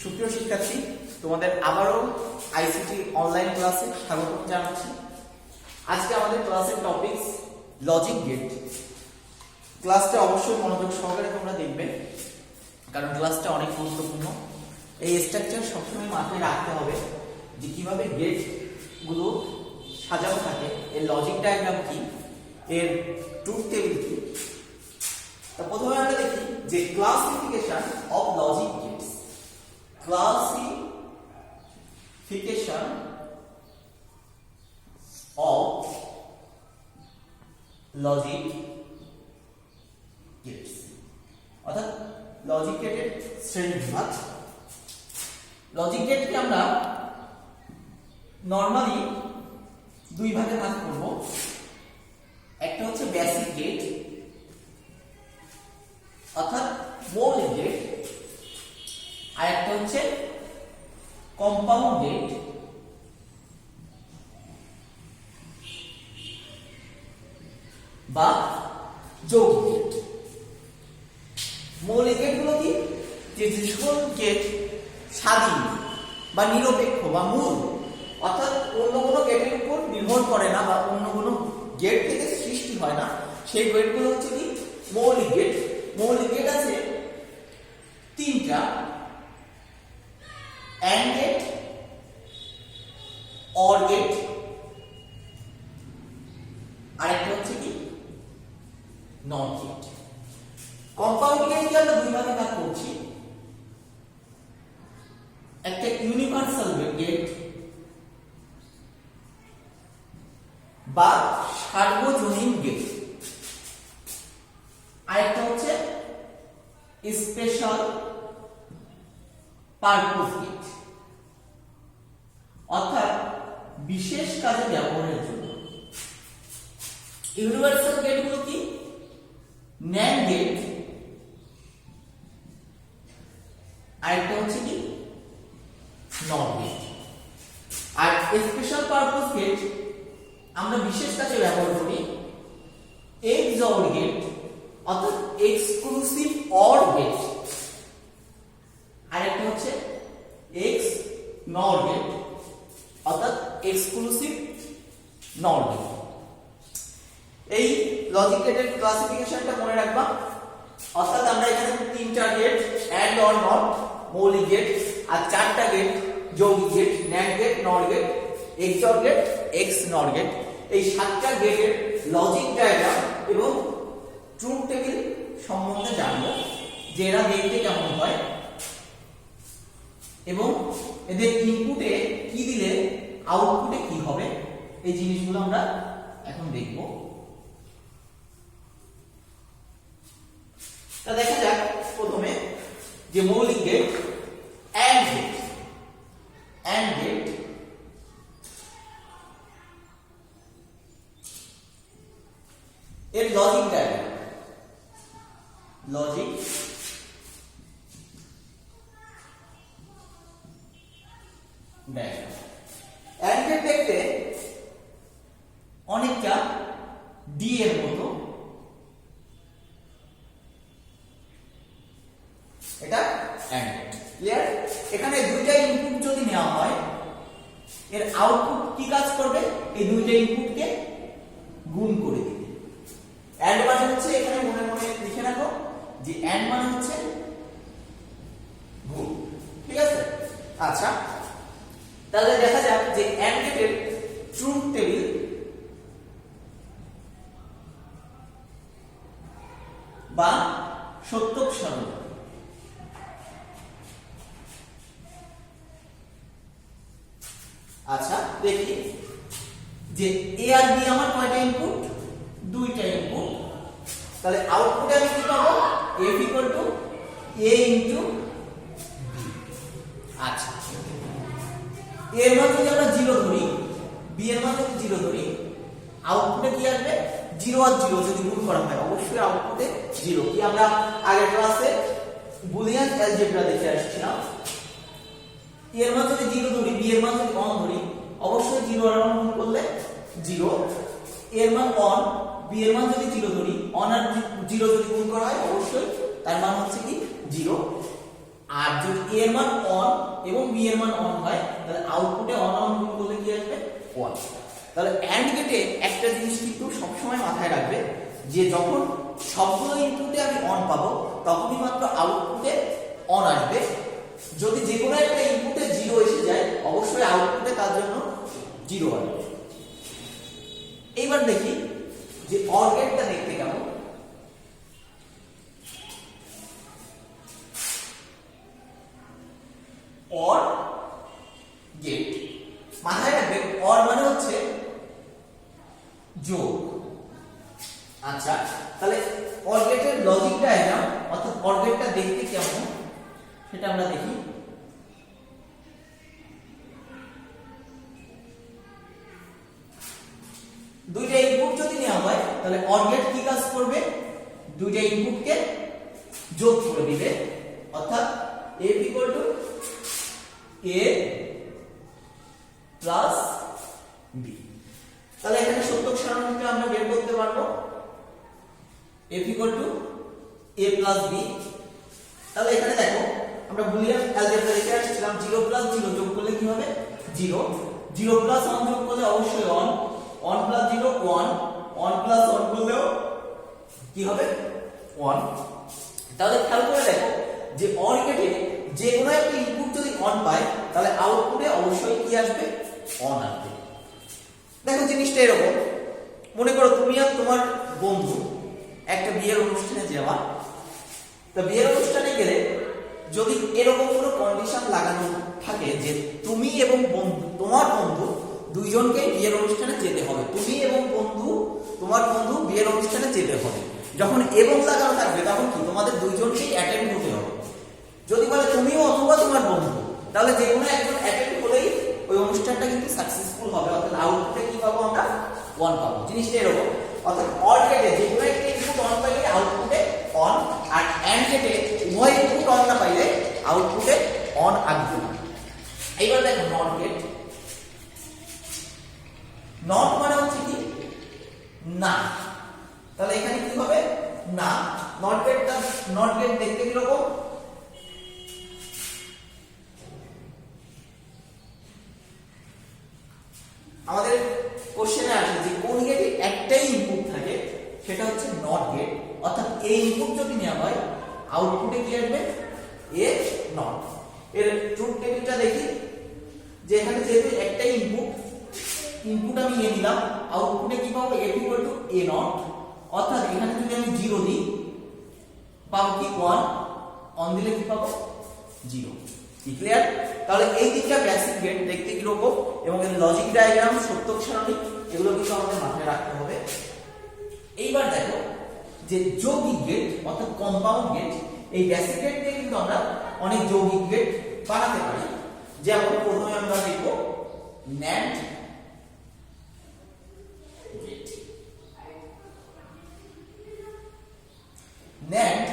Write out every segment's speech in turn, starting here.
সুপ্রিয় শিক্ষার্থী, তোমাদের আবারও আইসিটি অনলাইন ক্লাসে স্বাগত জানাচ্ছি। আজকে আমাদের ক্লাসের টপিক লজিক গেট। ক্লাসটা অবশ্যই মনোযোগ সহকারে তোমরা দেখবে, কারণ ক্লাসটা অনেক গুরুত্বপূর্ণ। এই স্ট্রাকচার সবসময় মাথায় রাখতে হবে যে কিভাবে গেট গুলো সাজানো থাকে, এর লজিক ডায়াগ্রাম কি, এর ট্রুথ টেবিল কি। প্রথমে আমরা দেখি যে classification of logic gates. Classification of logic gates, অর্থাৎ লজিক গেটের শ্রেণীবিভাগ। লজিক গেটকে আমরা নরমালি দুই ভাগে ভাগ করব। একটা হচ্ছে বেসিক গেট অর্থাৎ মৌলিক গেট, আর একটা হচ্ছে কম্পাউন্ড গেট বা যৌগিক গেট। মৌলিক গেটগুলো কি? যে সকল গেট স্বাধীন বা নিরপেক্ষ বা মূল, অর্থাৎ অন্য কোনো গেটের উপর নির্ভর করে না বা অন্য কোনো গেট থেকে সৃষ্টি হয় না, সেই গেটগুলো হচ্ছে কি মৌলিক গেট। মৌলিক গেট আছে তিনটা: অ্যান্ড গেট, অর গেট, আরেকটা হচ্ছে কি নট গেট। কম্পাউন্ড গেটকে আমরা দুই ভাগে ভাগ করছি। একটা ইউনিভার্সাল গেট বা সার্বজনীন গেট, আরেকটা হচ্ছে স্পেশাল পারপোজ গেট, অর্থাৎ বিশেষ কাজে ব্যবহারের জন্য। ইউনিভার্সাল গেটগুলো কি? ন্যান্ড গেট, আরেকটা হচ্ছে কি নট গেট। আর স্পেশাল পারপোজ গেট আমরা বিশেষ কাজে ব্যবহার করি এক্স অর গেট, অর্থাৎ এক্সক্লুসিভ অর গেট, আরেকটা হচ্ছে এক্স নর গেট, অর্থাৎ এক্সক্লুসিভ নর গেট। এই লজিক গেটের ক্লাসিফিকেশনটা মনে রাখবা। অর্থাৎ আমরা এখানে তিনটা গেট অ্যান্ড অর নট মৌলিক গেট, আর চারটা গেট যৌগিক gate, NAND gate, NOR gate, X OR gate, X NOR gate. এই সাতটা গেটের লজিক ডায়াগ্রাম এবং ট্রুথ টেবিল সম্বন্ধে জানবো, যে এরা দেখতে কেমন হয় এবং এদের ইনপুটে কি দিলে আউটপুটে কি হবে, এই জিনিসগুলো আমরা এখন দেখব। তা দেখা যাক প্রথমে যে মৌলিক gate and gate. And gate এর logic diagram. Logic diagram. And gate দেখতে অনেকটা ডি এর মতো। এটা অ্যান্ড গেট, ক্লিয়ার? এখানে দুইটা ইনপুট যদি নেওয়া হয়, এর আউটপুট কি কাজ করবে? এই দুইটা ইনপুটকে গুণ করে দিবে। অ্যান্ড মানে হচ্ছে, এখানে মনে মনে লিখে রাখো যে অ্যান্ড মানে হচ্ছে গুণ, ঠিক আছে? আচ্ছা, তাহলে দেখা যাক যে অ্যান্ড গেটের ট্রুথ টেবিল বা সত্যক সারণী। আচ্ছা, দেখি যে এ আর বি আমার কয়টা ইনপুট? দুইটা ইনপুট। তাহলে আউটপুটে আমি কি পাবো? f equal to a into b। আচ্ছা, এর মান যদি আমরা 0 ধরি, b এর মান যদি 0 ধরি, আউটপুটে কি আসবে? 0 আর 0 যদি গুণ করা হয়, অবশ্যই আউটপুটে 0। কি আমরা আগের ক্লাসে বুলিয়ান অ্যালজেব্রা দেখে আসছিলাম। এর মান যদি 0 ধরি, b এর মান যদি 1 ধরি, অবশ্যই 0 আর 1 গুণ করলে 0। এর মান 1, b এর মান যদি 0 ধরি, 1 আর 0 যদি গুণ করা হয়, অবশ্যই তার মান হচ্ছে কি 0। আর যদি a এর মান অন এবং b এর মান অন হয় তাহলে আউটপুটে অন অন গুণ করলে কি আসবে 1। তাহলে এন্ড গেটে একটা জিনিস কিন্তু সবসময় মাথায় রাখবে যে যখন সবগুলো ইনপুটে আমি অন পাবো তখনই মাত্র আউটপুটে অন আসবে। যদি যে কোনো একটা ইনপুটে 0 এসে যায় অবশ্যই আউটপুটে তার জন্য 0 আসবে। এইবার দেখি যে অর গেটটা দেখতে কেমন। অর গেট মাথায় রাখবে অর মানে হচ্ছে যোগ। আচ্ছা তাহলে অর গেটের লজিক ডায়াগ্রাম অর্থাৎ অর গেটটা দেখতে কেমন সেটা আমরা দেখি। দুইটা ইনপুট যদি নেওয়া হয় তাহলে অর গেট কি কাজ করবে, দুইটা ইনপুটকে যোগ করে দিবে অর্থাৎ a equal to a plus b। তাহলে এখানে সত্যক সারণীকে আমরা বের করতে পারবো a equal to a plus b। তাহলে এখানে দেখো আমরা বুলিয়ান অ্যালজেব্রা লিখে আসছিলাম 0 প্লাস 0 যোগ করলে কি হবে 0, 0 প্লাস 1 যোগ করলে অবশ্যই 1, 1 প্লাস 0 1, 1 প্লাস 1 করলেও কি হবে 1। তাহলে খেয়াল করে দেখো যে অর গেটে যে কোনো একটা ইনপুট যদি অন পায় তাহলে আউটপুটে অবশ্যই কি আসবে অন আসবে। দেখো জিনিসটা এরকম, মনে করো তুমি আর তোমার বন্ধু একটা বিয়ের অনুষ্ঠানে যাওয়া। তা বিয়ের অনুষ্ঠানে গেলে যদি এরকম কোনো কন্ডিশন লাগানো থাকে যে তুমি এবং বন্ধু তোমার বন্ধু দুইজনকে বিয়ের অনুষ্ঠানে যেতে হবে, তুমি এবং তোমার বন্ধু বিয়ের অনুষ্ঠানে যেতে হবে, যখন এবং লাগানো থাকবে তখন কি তোমাদের দুইজনকেই অ্যাটেন্ড হতে হবে। যদি বলে তুমিও অথবা তোমার বন্ধু তাহলে যে কোনো একজন অ্যাটেন্ড হলেই ওই অনুষ্ঠানটা কিন্তু সাকসেসফুল হবে অর্থাৎ আউটপুটে কি পাবো আমরা 1 পাবো। জিনিসটা এরকম অর্থাৎ অর গেটে যে কোনো একটা ইনপুট অন পাইলে আউটপুটে অন, আর অ্যান্ড গেটে উভয় ইনপুট অন না পাইলে আউটপুটে অন আসবে না। এইবার দেখো নট গেট। নট মানে হচ্ছে কি না, তাহলে এখানে কি হবে না। নট গেট দেখতে কি রকম, আমাদের কোশ্চেনে আসে যে কোন গেটে একটাই ইনপুট থাকে সেটা হচ্ছে নট গেট অর্থাৎ এই ইনপুট যদি নেওয়া হয় আউটপুটে কি আসবে এ নট। এর ট্রুথ টেবিলটা দেখি যে এখানে যেহেতু একটাই ইনপুট আমি এ দিলাম আউটপুটে কি পাবো f equal to a not অর্থাৎ এখানে যদি আমি 0 দিই পাবো কি 1, অন দিলে কি পাবো 0। কি ক্লিয়ার? তাহলে এই তিনটা বেসিক গেট দেখতে কি রকম এবং এর লজিক ডায়াগ্রাম সত্যক সারণী এগুলো কিন্তু আমাদের মাথায় রাখতে হবে। এইবার দেখো যে যৌগিক গেট অর্থাৎ কম্পাউন্ড গেট, এই বেসিক গেট দিয়ে কিন্তু আমরা অনেক যৌগিক গেট বানাতে পারি। যেমন প্রথমে আমরা দেখব NAND গেট। NAND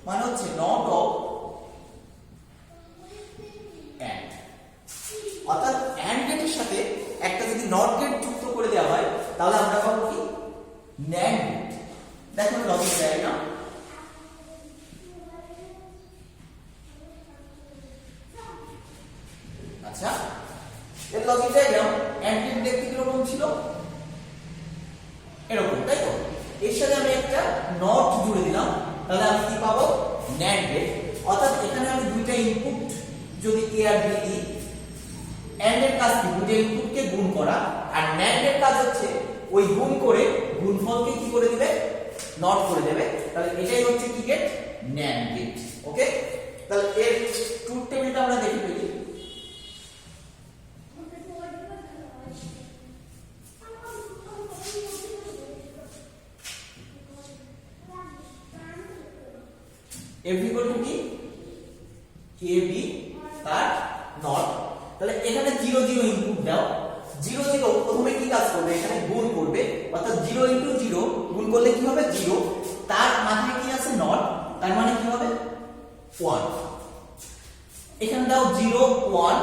মানে হচ্ছে নট অফ AND অর্থাৎ AND গেটের সাথে একটা যদি নট গেট যুক্ত করে দেওয়া হয় তাহলে আমরা পাবো কি NAND গেট। দেখুন লজিক ডায়াগ্রাম, আচ্ছা এর লজিক ডায়াগ্রাম AND গেট দেখতে কিরকম ছিল এরকম, তাই তো? এর সাথে আমি একটা নট জুড়ে দিলাম তাহলে আমি কি পাবো NAND গেট। অর্থাৎ এখানে আমি দুইটা ইনপুট যদি a আর b দিই, AND এর কাজ কি দুইটা ইনপুটকে গুণ করা, আর NAND এর কাজ হচ্ছে ওই গুণ করে গুণফলকে কি করে দিবে নট করে দেবে। তাহলে এটাই হচ্ছে কি গেট NAND গেট। ওকে, তাহলে এর ট্রুথ টেবিলটা আমরা দেখে ফেলি। f equal to কি ab তার নট। তাহলে এখানে 0 0 ইনপুট দাও, 0 0 প্রথমে কি কাজ করবে এখানে গুণ করবে অর্থাৎ 0 into 0 গুণ করলে কি হবে 0, তার মাঝে কি আছে নট, তার মানে কি হবে 1। এখানে দাও 0 1,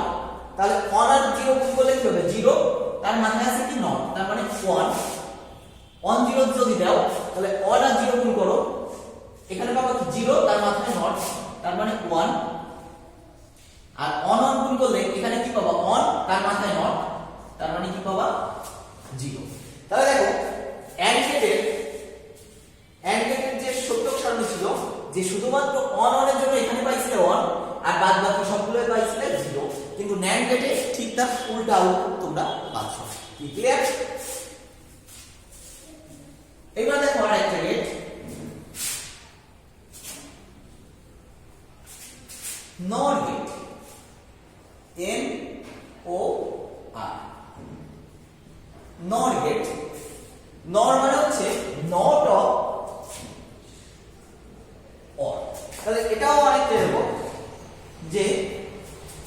তাহলে 1 আর 0 গুণ করলে কি হবে 0, তার মাঝে আছে কি নট, তার মানে 1। 1 0 যদি দাও তাহলে 1 আর 0 গুণ করো এখানে পাবো কি 0, তার মাঝে নট, তার মানে 1, আর অন অন গুণ করলে এখানে কি পাবা অন তার মাথায় নট, তার মানে কি পাবা 0। তাহলে দেখো এন্ড গেটের যে সত্যক সারণী ছিল যে শুধুমাত্র অন অনের জন্য এখানে পাইছিলে 1 আর বাদ বাকি সবগুলোই পাইছিলে 0, কিন্তু ন্যান্ড গেটে ঠিক তার উল্টা আউটপুট তোমরা পাচ্ছ। কি ক্লিয়ার? এবার দেখো আরেকটা গেট নর গেট, NOR, নর গেট। নর মানে হচ্ছে নট অফ অর। তাহলে এটাও আরেকটা দেব যে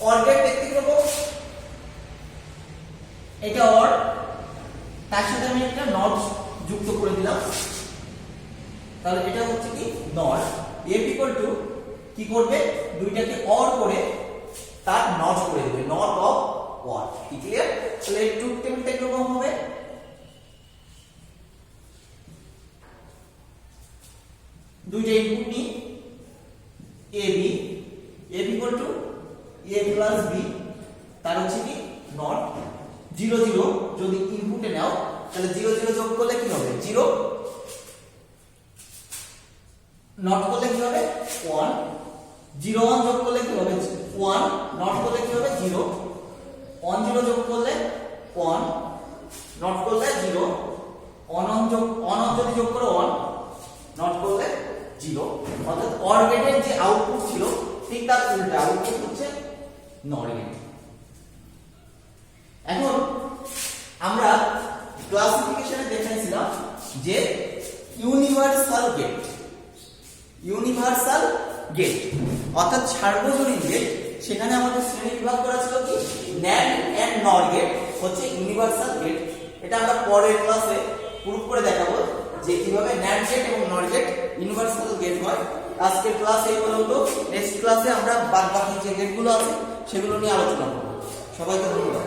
অর গেট দেখতে কিরকম, এটা অর, তার সাথে আমি একটা নট যুক্ত করে দিলাম, তাহলে এটা হচ্ছে কি নর। f ইকুয়াল টু কি করবে, দুইটাকে অর করে তার নট করে দেবে, নট অফ অর। কি ক্লিয়ার? তাহলে এই ট্রুথ টেবিলটা কিরকম হবে, দুইটা ইনপুট নি ab, ab equal to a plus b, তার হচ্ছে কি নট 0 0, যদি ইনপুটে নাও তাহলে 0 0 যোগ করলে কি হবে 0, নট করলে কি হবে 1, 0 1 যোগ করলে কি হবে 1, নট করলে কি হবে 0, 1 0 যোগ করলে 1, নট করলে 0, অন যদি যোগ করো 1, নট করলে 0। অর্থাৎ অর গেটের যে আউটপুট ছিল ঠিক তার উল্টা আউটপুট হচ্ছে নর গেট। এখন আমরা ক্লাসিফিকেশনে দেখাইছিলাম যে ইউনিভার্সাল গেট অর্থাৎ সার্বজনীন গেট, সেখানে আমাদের শ্রেণী বিভাগ করা ছিল কি ন্যান্ড এন্ড নর গেট হচ্ছে ইউনিভার্সাল গেট। এটা আমরা পরের ক্লাসে প্রুফ করে দেখাবো যে কিভাবে ন্যান্ড গেট এবং নর গেট ইউনিভার্সাল গেট হয়। আজকের ক্লাস এই পর্যন্ত, নেক্সট ক্লাসে আমরা বাকি যে গেটগুলো আছে সেগুলো নিয়ে আলোচনা করব। সবাইকে ধন্যবাদ।